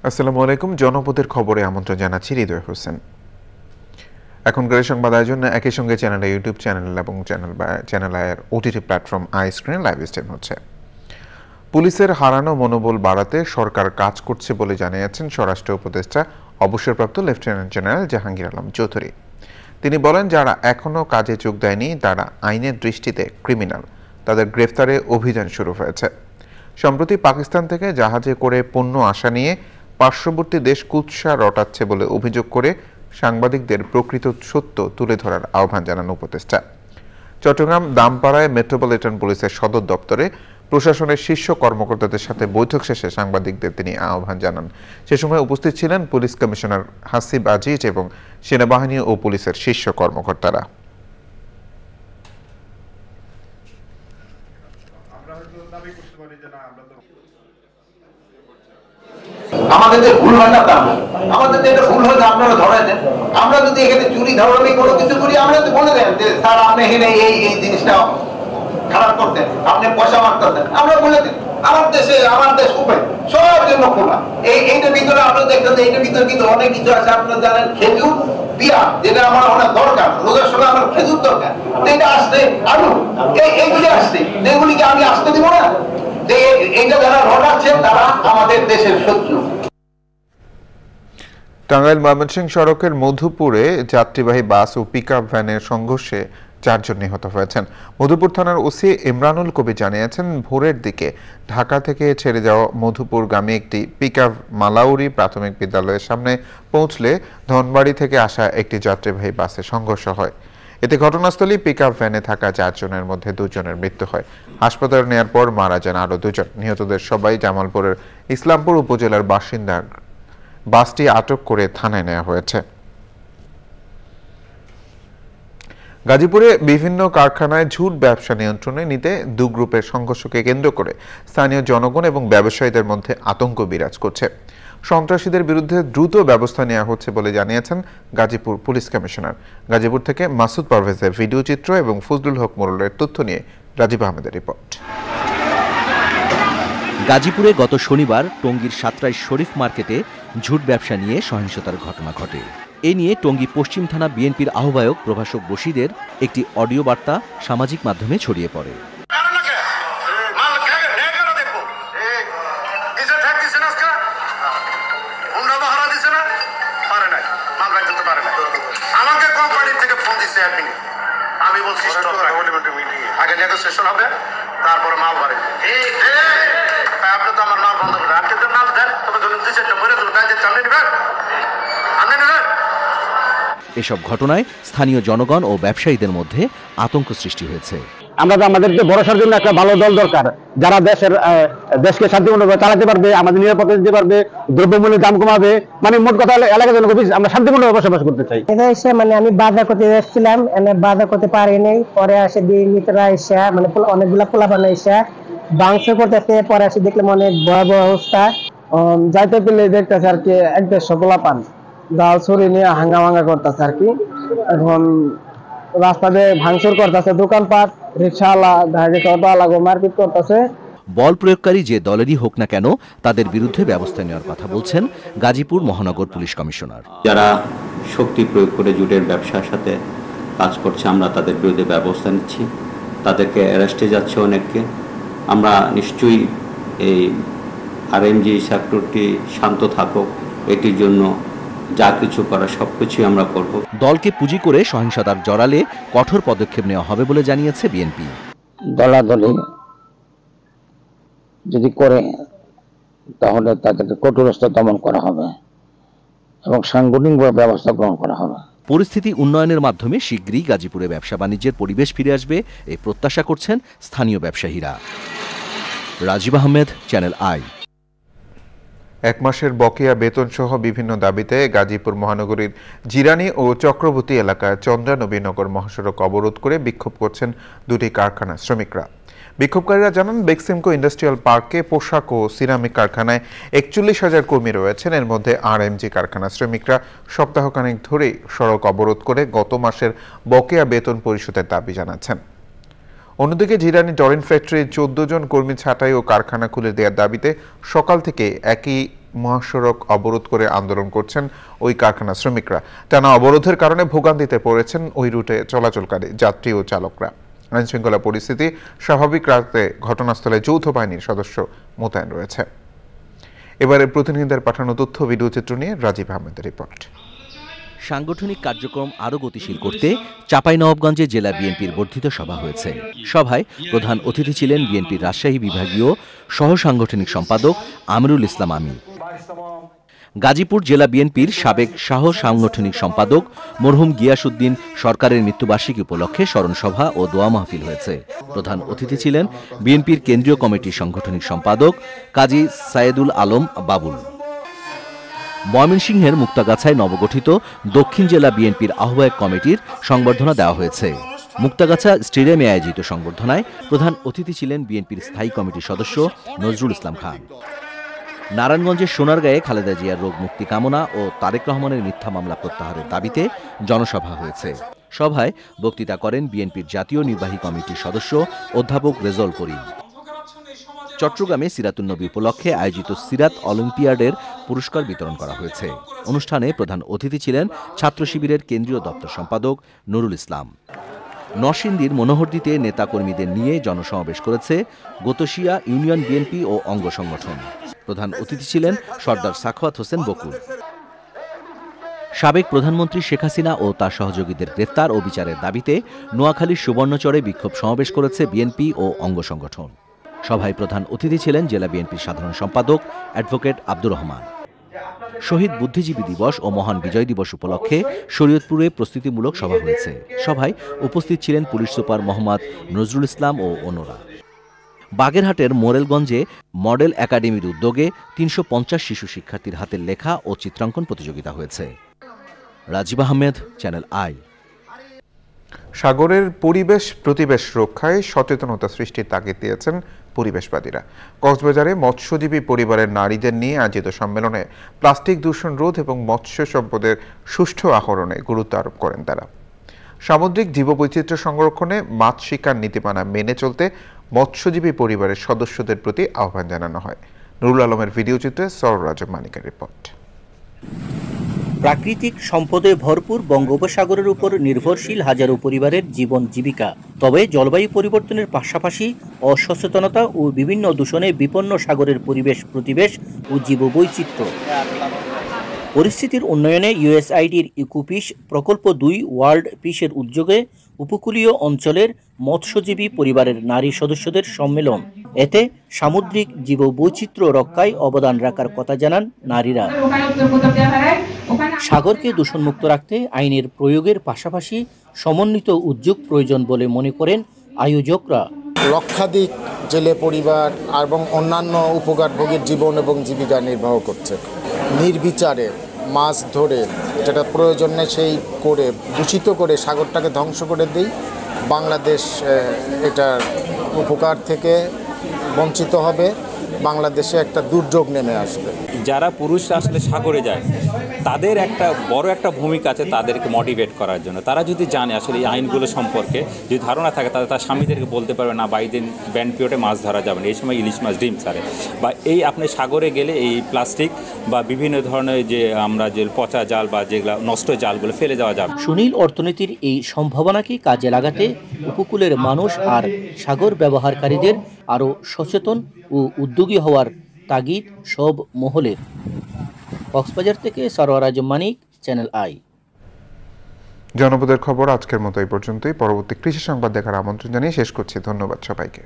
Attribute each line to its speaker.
Speaker 1: আসসালামু আলাইকুম। জনপদের খবরে আমন্ত্রণ জানাচ্ছি হৃদয় হোসেন। এখনকার সংবাদ আয়োজন একই সঙ্গে চ্যানেল ইউটিউব চ্যানেল এবং চ্যানেল আয়ের OTT platform I screen live stream হচ্ছে। পুলিশের হারানো মনোবল বাড়াতে সরকার কাজ করছে বলে জানিয়েছেন স্বরাষ্ট্র উপদেষ্টা অবসরপ্রাপ্ত লেফটেন্যান্ট জেনারেল জাহাঙ্গীর আলম চৌধুরী। তিনি বলেন, যারা এখনও কাজে যোগ দেয়নি তারা আইনের দৃষ্টিতে ক্রিমিনাল, তাদের গ্রেফতারে অভিযান শুরু হয়েছে। সম্প্রতি পাকিস্তান থেকে জাহাজে করে পণ্য আসা নিয়ে পার্শ্ববর্তী দেশ কুৎসা রটাচ্ছে বলে অভিযোগ করে সাংবাদিকদের প্রকৃত সত্য তুলে ধরার আহ্বান জানান উপদেষ্টা। চট্টগ্রাম দামপাড়ায় মেট্রোপলিটন পুলিশের সদর দপ্তরে প্রশাসনের শীর্ষ কর্মকর্তাদের সাথে বৈঠক শেষে সাংবাদিকদের তিনি আহ্বান জানান। সে সময় উপস্থিত ছিলেন পুলিশ কমিশনার হাসিব আজিজ এবং সেনাবাহিনী ও পুলিশের শীর্ষ কর্মকর্তারা।
Speaker 2: আমাদের যে ভুল হয় না তা আমাদের যেটা ভুল হয় আপনারা ধরে দেন। আমরা যদি এখানে চুরি ধরামি কোনো কিছু করি, আমরা তো বলে দেন যে স্যার আপনি এখানে এই জিনিসটা খারাপ করতেন, আপনি পয়সা মারতেছেন, আমরা বলে দিন। আমার দেশ উপরে সবার জন্য খোলা। এইটার ভিতরে আপনারা দেখতেন যে এইটার ভিতরে কিন্তু অনেক কিছু আছে। আপনারা জানেন খেজুর পিয়া, যেটা আমার অনেক দরকার, রোজার সময় আমার খেজুর দরকার, এটা আসছে আলু, এইগুলি আসছে, যেগুলিকে আমি আসতে দিব না। এইটা যারা রটাচ্ছে তারা আমাদের দেশের শত্রু।
Speaker 1: টাঙ্গাইল ময়মনসিংহ সড়কের মধুপুরে যাত্রীবাহী বাস ও পিকআপ ভ্যানের সংঘর্ষে 4 জন নিহত হয়েছেন। মধুপুর থানার ওসি ইমরানুল কবির জানিয়েছেন, ভোরের দিকে ঢাকা থেকে ছেড়ে যাওয়া মধুপুরগামী একটি পিকআপ মালাউরি প্রাথমিক বিদ্যালয়ের সামনে পৌঁছলে ধনবাড়ি থেকে আসা একটি যাত্রীবাহী বাসে সংঘর্ষ হয়। এতে ঘটনাস্থলে পিকআপ ভ্যানে থাকা 4 জনের মধ্যে 2 জনের মৃত্যু হয়। হাসপাতালে নেওয়ার পর মারা যান আরও 2 জন। নিহতদের সবাই জামালপুরের ইসলামপুর উপজেলার বাসিন্দা। বাসটি আটক করে থানায় নেওয়া হয়েছে। গাজীপুরে বিভিন্ন কারখানায় ঝুট ব্যবসা নিয়ন্ত্রণে নিতে 2 গ্রুপের সংঘর্ষকে কেন্দ্র করে স্থানীয় জনগণ এবং ব্যবসায়ীদের মধ্যে আতঙ্ক বিরাজ করছে। সন্ত্রাসীদের বিরুদ্ধে দ্রুত ব্যবস্থা নেওয়া হচ্ছে বলে জানিয়েছেন গাজীপুর পুলিশ কমিশনার। গাজীপুর থেকে মাসুদ পারভেজের ভিডিও চিত্র এবং ফজলুল হক মোরলের তথ্য নিয়ে রাজীব আহমেদের রিপোর্ট।
Speaker 3: গাজীপুরে গত শনিবার টঙ্গীর সাতরাই শরীফ মার্কেটে ঝুট ব্যবসা নিয়ে সহিংসতার ঘটনা ঘটে। এ নিয়ে টঙ্গী পশ্চিম থানা বিএনপির আহ্বায়ক প্রভাষক বশিরের একটি অডিও বার্তা সামাজিক মাধ্যমে ছড়িয়ে পড়ে।
Speaker 4: আমি বলছি আগে নেগোসিয়েশন হবে, তারপরে মাল বাড়ে। আপনি তো আমার মাল বন্ধ করে আপনি তো মাল দেন, তবে ধরুন 2-4টা মরে ধরুন কাজে চালিয়ে নেবেন, আনে নেবেন।
Speaker 3: এসব ঘটনায় স্থানীয় জনগণ ও ব্যবসায়ীদের মধ্যে আতঙ্ক সৃষ্টি হয়েছে।
Speaker 5: আমরা তো আমাদের ভরসার জন্য একটা ভালো দল দরকার, যারা দেশকে শান্তিপূর্ণভাবে চালাতে পারবে, আমাদের নিরাপত্তা দিতে পারবে, দ্রব্যমূল্যের দাম কমাবে, মানে মোট কথা হলে এলাকার জন্য আমরা শান্তিপূর্ণভাবে বসবাস করতে চাই।
Speaker 6: এসে মানে আমি বাজার করতে যাচ্ছিলাম, বাজার করতে পারিনি, পরে আসে মিত্ররা এসে মানে অনেকগুলা পোলাপান এসে বাংশ করতেছে। পরে আসে দেখলাম অনেক ভয়াবহ অবস্থা। যাইতে পেলে দেখতেছে আর কি 1-150 পোলাপান ডাল ছড়ি নিয়ে হাঙ্গামাঙ্গা করতেছে আর কি। এখন রাস্তাতে ভাঙচুর করতেছে, দোকানপাট, রিক্সাওয়ালা, অটোওয়ালা মারপিট করতেছে।
Speaker 3: বল প্রয়োগকারী যে দলেরই হোক না কেন তাদের বিরুদ্ধে ব্যবস্থা নেওয়ার কথা বলছেন গাজীপুর মহানগর পুলিশ কমিশনার।
Speaker 7: যারা শক্তি প্রয়োগ করে জুটের ব্যবসার সাথে কাজ করছে, আমরা তাদের বিরুদ্ধে ব্যবস্থা নিচ্ছি। তাদেরকে অ্যারেস্টে যাচ্ছে অনেককে। আমরা নিশ্চয়ই এই আরএমজি সেক্টরটি শান্ত থাকুক, এটির জন্য যা কিছু করার সবকিছুই আমরা করব।
Speaker 3: দলকে পুঁজি করে সহিংসতার জড়ালে কঠোর পদক্ষেপ নেওয়া হবে বলে জানিয়েছে বিএনপি।
Speaker 5: দলাদলি যদি করে তাহলে তাদেরকে কঠোরস্থ দমন করা হবে এবং সাংগঠনিকভাবে ব্যবস্থা গ্রহণ করা হবে।
Speaker 3: পরিস্থিতি উন্নয়নের মাধ্যমে শীঘ্রই গাজীপুরে ব্যবসা বাণিজ্যের পরিবেশ ফিরে আসবে এই প্রত্যাশা করছেন স্থানীয় ব্যবসায়ীরা। Rajib Ahmed, channel I.
Speaker 1: 1 মাসের বকেয়া বেতন সহ বিভিন্ন দাবিতে গাজীপুর মহানগরীর জিরানী ও চক্রবর্তী এলাকায় চন্দ্রা নবীনগর মহাসড়ক অবরোধ করে বিক্ষোভ করছেন 2টি কারখানার শ্রমিকরা। বিক্ষোভকারীরা জানান, বেক্সিমকো ইন্ডাস্ট্রিয়াল পার্কে পোশাক ও সিরামিক কারখানায় 41,000 কর্মী রয়েছেন। এর মধ্যে আরএমজি কারখানার শ্রমিকরা সপ্তাহখানেক ধরেই সড়ক অবরোধ করে গত মাসের বকেয়া বেতন পরিশোধের দাবি জানাচ্ছেন। অন্যদিকে জিরানী ডরিন ফ্যাক্টরির 14 জন কর্মী ছাঁটাই ও কারখানা খুলে দেওয়ার দাবিতে সকাল থেকে একই মহাসড়ক অবরোধ করে আন্দোলন করছেন ওই কারখানা শ্রমিকরা। টানা অবরোধের কারণে ভোগান্তিতে পড়েছেন ওই রুটে চলাচলকারী যাত্রী ও চালকরা। আইনশৃঙ্খলা পরিস্থিতি স্বাভাবিক রাখতে ঘটনাস্থলে যৌথ বাহিনীর সদস্য মোতায়েন রয়েছে। এবারে প্রতিনিধিদের পাঠানো তথ্য ভিডিও চিত্র নিয়ে রাজীব আহমেদের রিপোর্ট।
Speaker 3: সাংগঠনিক কার্যক্রম আরও গতিশীল করতে চাঁপাইনবাবগঞ্জে জেলা বিএনপির বর্ধিত সভা হয়েছে। সভায় প্রধান অতিথি ছিলেন বিএনপির রাজশাহী বিভাগীয় সহ সাংগঠনিক সম্পাদক আমিরুল ইসলাম আমিন। গাজীপুর জেলা বিএনপির সাবেক সহ সাংগঠনিক সম্পাদক মরহুম গিয়াসউদ্দিন সরকারের মৃত্যুবার্ষিকী উপলক্ষে স্মরণ সভা ও দোয়া মাহফিল হয়েছে। প্রধান অতিথি ছিলেন বিএনপির কেন্দ্রীয় কমিটির সাংগঠনিক সম্পাদক কাজী সায়েদুল আলম বাবুল। ময়মনসিংহের মুক্তাগাছায় নবগঠিত দক্ষিণ জেলা বিএনপির আহ্বায়ক কমিটির সংবর্ধনা দেওয়া হয়েছে। মুক্তাগাছা স্টেডিয়ামে আয়োজিত সংবর্ধনায় প্রধান অতিথি ছিলেন বিএনপির স্থায়ী কমিটির সদস্য নজরুল ইসলাম খান। নারায়ণগঞ্জের সোনারগাঁয়ে খালেদা জিয়ার রোগ মুক্তি কামনা ও তারেক রহমানের মিথ্যা মামলা প্রত্যাহারের দাবিতে জনসভা হয়েছে। সভায় বক্তৃতা করেন বিএনপির জাতীয় নির্বাহী কমিটির সদস্য অধ্যাপক রেজল করিম। চট্টগ্রামে সিরাতুন্নবী উপলক্ষে আয়োজিত সিরাত অলিম্পিয়াডের পুরস্কার বিতরণ করা হয়েছে। অনুষ্ঠানে প্রধান অতিথি ছিলেন ছাত্র শিবিরের কেন্দ্রীয় দপ্তর সম্পাদক নুরুল ইসলাম। নরসিংদীর মনোহরদীতে নেতাকর্মীদের নিয়ে জনসমাবেশ করেছে গতশিয়া ইউনিয়ন বিএনপি ও অঙ্গ সংগঠন। প্রধান অতিথি ছিলেন সর্দার সাখাওয়াত হোসেন বকুল। সাবেক প্রধানমন্ত্রী শেখ হাসিনা ও তার সহযোগীদের গ্রেফতার ও বিচারের দাবিতে নোয়াখালীর সুবর্ণচরে বিক্ষোভ সমাবেশ করেছে বিএনপি ও অঙ্গ সংগঠন। সভায় প্রধান অতিথি ছিলেন জেলা বিএনপির সাধারণ সম্পাদক অ্যাডভোকেট আব্দুর রহমান। শহীদ বুদ্ধিজীবী দিবস ও মহান বিজয় দিবস উপলক্ষে শরীয়তপুরে প্রস্তুতিমূলক সভা হয়েছে। সভায় উপস্থিত ছিলেন পুলিশ সুপার মোহাম্মদ নজরুল ইসলাম ও অন্যরা। বাগেরহাটের মোরেলগঞ্জে মডেল একাডেমির উদ্যোগে ৩৫০ শিশু শিক্ষার্থীর হাতের লেখা ও চিত্রাঙ্কন প্রতিযোগিতা হয়েছে। Rajib Ahmed, channel I.
Speaker 1: সাগরের পরিবেশ প্রতিবেশ রক্ষায় সচেতনতা সৃষ্টির তাগিদ দিয়েছেন পরিবেশবাদীরা। কক্সবাজারে মৎস্যজীবী পরিবারের নারীদের নিয়ে আয়োজিত সম্মেলনে প্লাস্টিক দূষণ রোধ এবং মৎস্য সম্পদের সুষ্ঠু আহরণে গুরুত্ব আরোপ করেন তারা। সামুদ্রিক জীববৈচিত্র্য সংরক্ষণে মাছ শিকার নীতিমালা মেনে চলতে মৎস্যজীবী পরিবারের সদস্যদের প্রতি আহ্বান জানানো হয়। নুরুল আলমের ভিডিও চিত্রে সররাজ মানিকের রিপোর্ট।
Speaker 8: প্রাকৃতিক সম্পদে ভরপুর বঙ্গোপসাগরের উপর নির্ভরশীল হাজারো পরিবারের জীবন জীবিকা। তবে জলবায়ু পরিবর্তনের পাশাপাশি অসচেতনতা ও বিভিন্ন দূষণে বিপন্ন সাগরের পরিবেশ প্রতিবেশ ও জীববৈচিত্র্য। পরিস্থিতির উন্নয়নে ইউএসআইডির ইকোপিস প্রকল্প ২ ওয়ার্ল্ড পিসের উদ্যোগে উপকূলীয় অঞ্চলের মৎস্যজীবী পরিবারের নারী সদস্যদের সম্মেলন। এতে সামুদ্রিক জীববৈচিত্র্য রক্ষায় অবদান রাখার কথা জানান নারীরা। সাগরকে দূষণমুক্ত রাখতে আইনের প্রয়োগের পাশাপাশি সমন্বিত উদ্যোগ প্রয়োজন বলে মনে করেন আয়োজকরা।
Speaker 9: লক্ষাধিক জেলে পরিবার এবং অন্যান্য উপকারভোগীর জীবন এবং জীবিকা নির্বাহ করছে। নির্বিচারে মাছ ধরে যেটা প্রয়োজন নেই সেই করে দূষিত করে সাগরটাকে ধ্বংস করে দিই। বাংলাদেশ এটার উপকার থেকে বঞ্চিত হবে। বাংলাদেশে একটা দুর্যোগ নেমে আসবে।
Speaker 10: যারা পুরুষরা আসলে সাগরে যায় তাদের একটা বড় একটা ভূমিকা আছে তাদেরকে মোটিভেট করার জন্য। তারা যদি জানে আসলে এই আইনগুলো সম্পর্কে, যদি ধারণা থাকে তাহলে তার স্বামীদেরকে বলতে পারবে না বাইদিন ব্যান্ড পিরিয়ডে মাছ ধরা যাবে না, এই সময় ইলিশ মাছ ডিম ছাড়ে, বা এই আপনি সাগরে গেলে এই প্লাস্টিক বা বিভিন্ন ধরনের যে আমরা যে পচা জাল বা যেগুলো নষ্ট জালগুলো ফেলে দেওয়া যাবে।
Speaker 8: সুনীল অর্থনীতির এই সম্ভাবনাকে কাজে লাগাতে উপকূলের মানুষ আর সাগর ব্যবহারকারীদের আরও সচেতন ও উদ্যোগী হওয়ার তাগিদ সব মহলের। কক্সবাজার থেকে সরওয়ারাজ মানিক, চ্যানেল আই।
Speaker 1: জনপদের খবর আজকের মতো এই পর্যন্তই। পরবর্তী কৃষি সংবাদ দেখার আমন্ত্রণ জানিয়ে শেষ করছি। ধন্যবাদ সবাইকে।